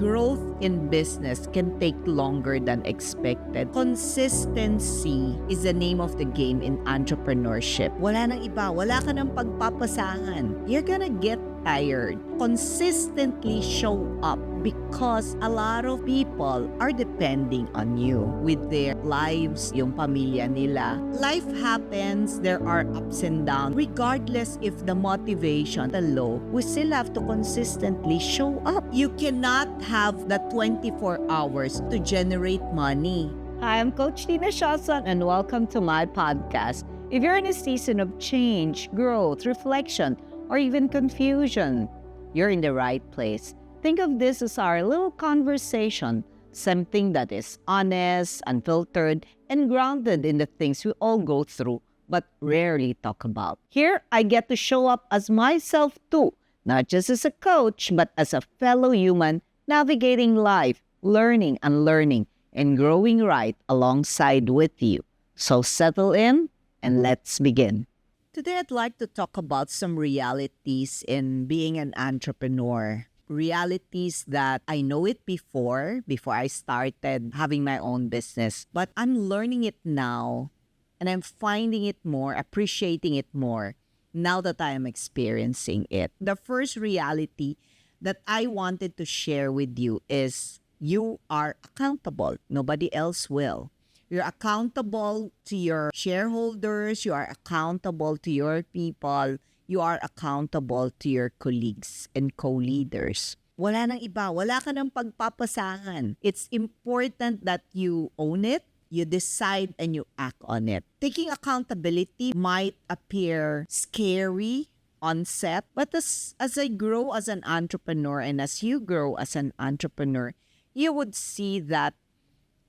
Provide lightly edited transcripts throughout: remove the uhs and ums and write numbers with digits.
growth in business can take longer than expected. Consistency is the name of the game in entrepreneurship. Wala nang iba, wala ka nang pagpapasangan. You're gonna get tired. Consistently show up because a lot of people are depending on you with their lives, yung pamilya nila. Life happens, there are ups and downs. Regardless if the motivation is low, we still have to consistently show up. You cannot have the 24 hours to generate money. Hi, I'm Coach Tina Shawson and welcome to my podcast. If you're in a season of change, growth, reflection, or even confusion, you're in the right place. Think of this as our little conversation, something that is honest, unfiltered, and grounded in the things we all go through but rarely talk about. Here, I get to show up as myself too, not just as a coach, but as a fellow human navigating life, learning, unlearning, and growing right alongside with you. So settle in and let's begin. Today, I'd like to talk about some realities in being an entrepreneur. Realities that I know it before I started having my own business. But I'm learning it now and I'm finding it more, appreciating it more now that I am experiencing it. The first reality that I wanted to share with you is you are accountable. Nobody else will. You're accountable to your shareholders. You are accountable to your people. You are accountable to your colleagues and co-leaders. Wala nang iba. Wala ka nang pagpapasangan. It's important that you own it, you decide, and you act on it. Taking accountability might appear scary on set, but as I grow as an entrepreneur and as you grow as an entrepreneur, you would see that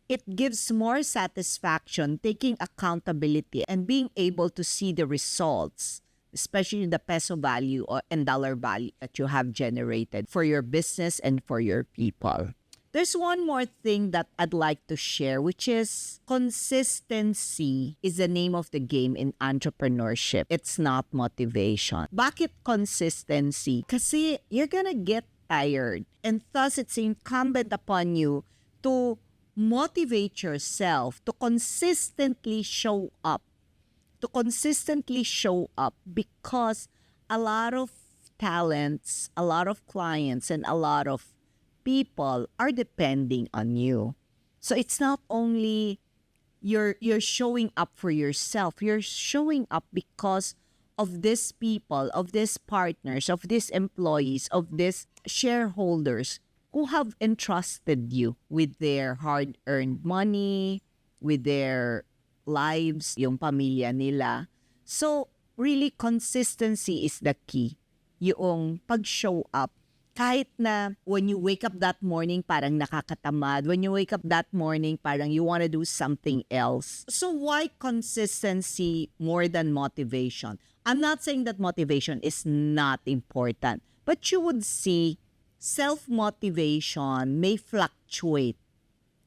it gives more satisfaction taking accountability and being able to see the results, especially the peso value and dollar value that you have generated for your business and for your people. There's one more thing that I'd like to share, which is consistency is the name of the game in entrepreneurship. It's not motivation. Bakit consistency? Kasi you're gonna get tired, and thus it's incumbent upon you to motivate yourself to consistently show up. Because a lot of talents, a lot of clients, and a lot of people are depending on you. So it's not only you're showing up for yourself, you're showing up because of these people, of these partners, of these employees, of these shareholders who have entrusted you with their hard-earned money, with their lives, yung pamilya nila. So, really, consistency is the key. Yung pag-show up. Kahit na when you wake up that morning, parang nakakatamad. When you wake up that morning, parang you want to do something else. So, why consistency more than motivation? I'm not saying that motivation is not important, but you would see self-motivation may fluctuate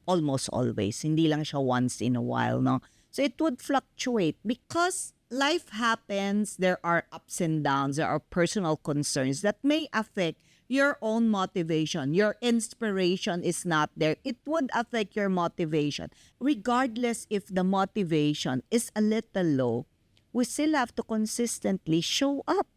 almost always. Hindi lang siya once in a while, no? So it would fluctuate because life happens, there are ups and downs, there are personal concerns that may affect your own motivation. Your inspiration is not there. It would affect your motivation. Regardless if the motivation is a little low, we still have to consistently show up.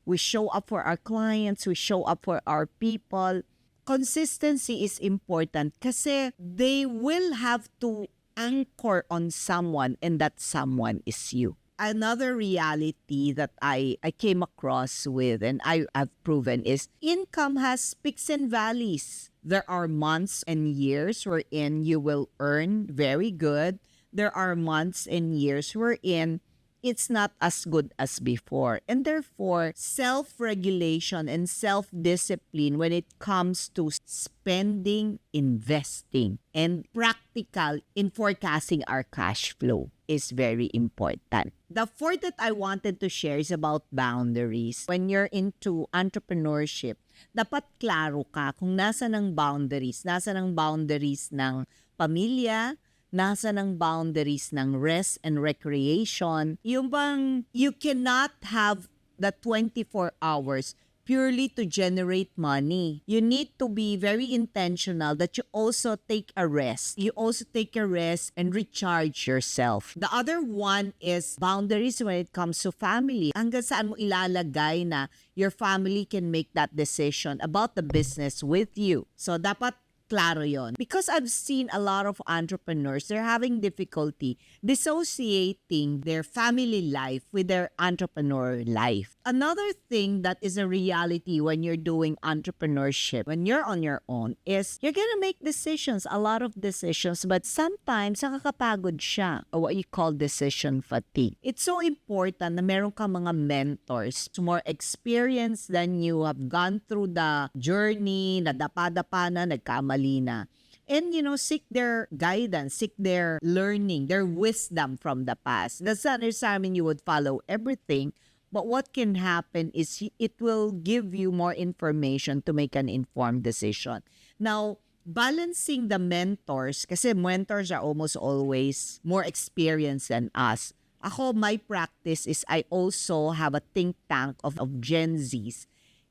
We show up for our clients. We show up for our people. Consistency is important kasi they will have to anchor on someone, and that someone is you. Another reality that I came across with and I've proven is income has peaks and valleys. There are months and years wherein you will earn very good. There are months and years wherein it's not as good as before. And therefore, self-regulation and self-discipline when it comes to spending, investing, and practical in forecasting our cash flow is very important. The fourth that I wanted to share is about boundaries. When you're into entrepreneurship, dapat klaro ka kung nasa ng boundaries ng pamilya, nasa ng boundaries ng rest and recreation. Yung bang you cannot have the 24 hours purely to generate money. You need to be very intentional that you also take a rest. You also take a rest and recharge yourself. The other one is boundaries when it comes to family. Hanggang saan mo ilalagay na your family can make that decision about the business with you. So dapat klaro yon. Because I've seen a lot of entrepreneurs, they're having difficulty dissociating their family life with their entrepreneur life. Another thing that is a reality when you're doing entrepreneurship, when you're on your own, is you're gonna make decisions, a lot of decisions, but sometimes nakakapagod siya, or what you call decision fatigue. It's so important na meron ka mga mentors, more experienced than you, have gone through the journey, nadapa-dapa na, nagkamali na. And, seek their guidance, seek their learning, their wisdom from the past. That's not necessarily you would follow everything, but what can happen is it will give you more information to make an informed decision. Now, balancing the mentors, kasi mentors are almost always more experienced than us. Ako, my practice is I also have a think tank of Gen Zs.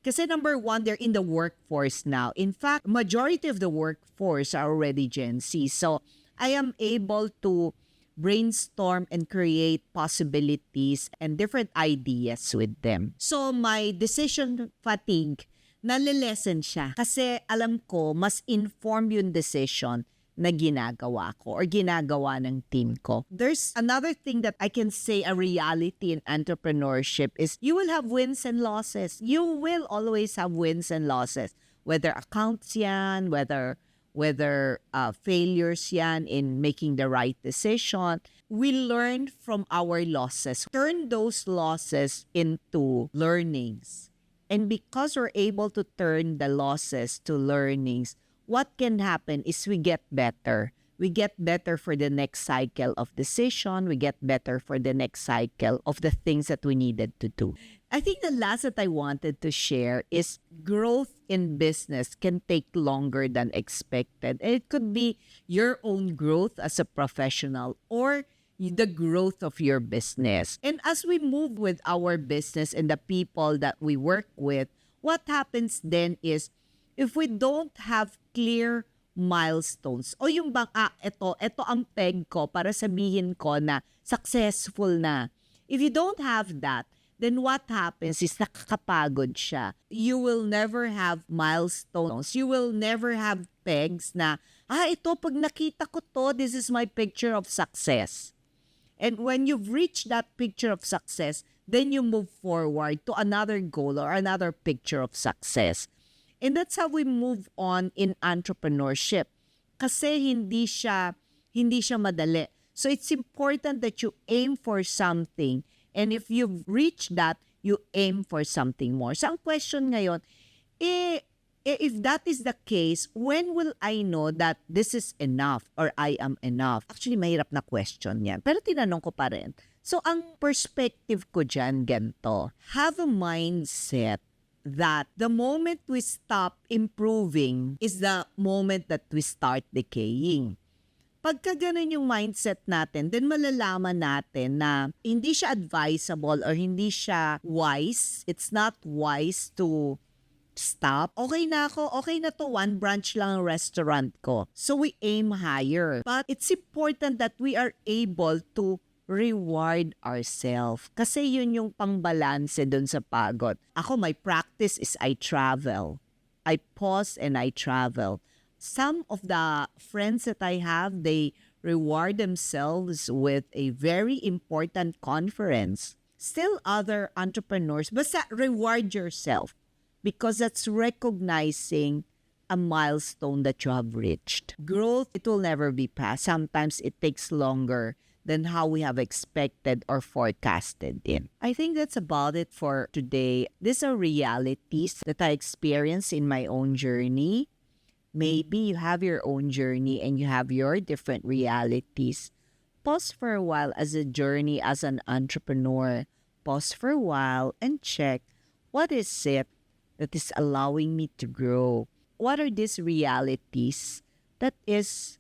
Kasi number one, they're in the workforce now. In fact, majority of the workforce are already Gen Z. So I am able to brainstorm and create possibilities and different ideas with them. So my decision fatigue, nalilesen siya. Kasi alam ko, mas inform yung decision na ginagawa ko or ginagawa ng team ko. There's another thing that I can say a reality in entrepreneurship is you will have wins and losses. You will always have wins and losses. Whether accounts yan, whether failures yan in making the right decision. We learn from our losses. Turn those losses into learnings. And because we're able to turn the losses to learnings, what can happen is we get better. We get better for the next cycle of decision. We get better for the next cycle of the things that we needed to do. I think the last that I wanted to share is growth in business can take longer than expected. And it could be your own growth as a professional or the growth of your business. And as we move with our business and the people that we work with, what happens then is if we don't have clear milestones o yung bang, ito ang peg ko para sabihin ko na successful na. If you don't have that, then what happens is nakakapagod siya. You will never have milestones. You will never have pegs na, ito pag nakita ko to, this is my picture of success. And when you've reached that picture of success, then you move forward to another goal or another picture of success. And that's how we move on in entrepreneurship. Kasi hindi siya madali. So it's important that you aim for something. And if you've reached that, you aim for something more. So ang question ngayon, if that is the case, when will I know that this is enough or I am enough? Actually, mahirap na question yan. Pero tinanong ko pa rin. So ang perspective ko dyan, ganito. Have a mindset that the moment we stop improving is the moment that we start decaying. Pagka ganun yung mindset natin, then malalaman natin na hindi siya advisable or hindi siya wise. It's not wise to stop. Okay na ako, okay na to, one branch lang ang restaurant ko. So we aim higher. But it's important that we are able to reward ourselves. Kasi yun yung pangbalanse dun sa pagod. Ako, my practice is I travel. I pause and I travel. Some of the friends that I have, they reward themselves with a very important conference. Still other entrepreneurs, basta reward yourself because that's recognizing a milestone that you have reached. Growth, it will never be past. Sometimes it takes longer than how we have expected or forecasted in. I think that's about it for today. These are realities that I experienced in my own journey. Maybe you have your own journey and you have your different realities. Pause for a while as a journey as an entrepreneur. Pause for a while and check what is it that is allowing me to grow. What are these realities that is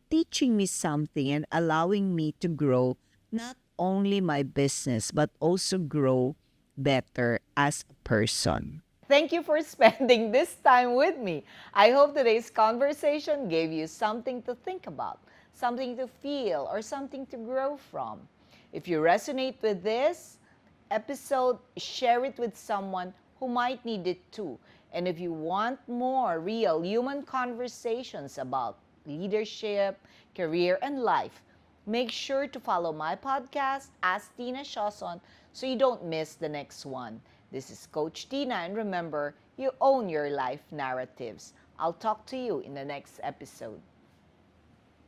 teaching me something and allowing me to grow not only my business but also grow better as a person. Thank you for spending this time with me. I hope today's conversation gave you something to think about, something to feel, or something to grow from. If you resonate with this episode, share it with someone who might need it too. And if you want more real human conversations about leadership, career, and life, make sure to follow my podcast, Ask Tina Shawson, so you don't miss the next one. This is Coach Tina, and remember, you own your life narratives. I'll talk to you in the next episode.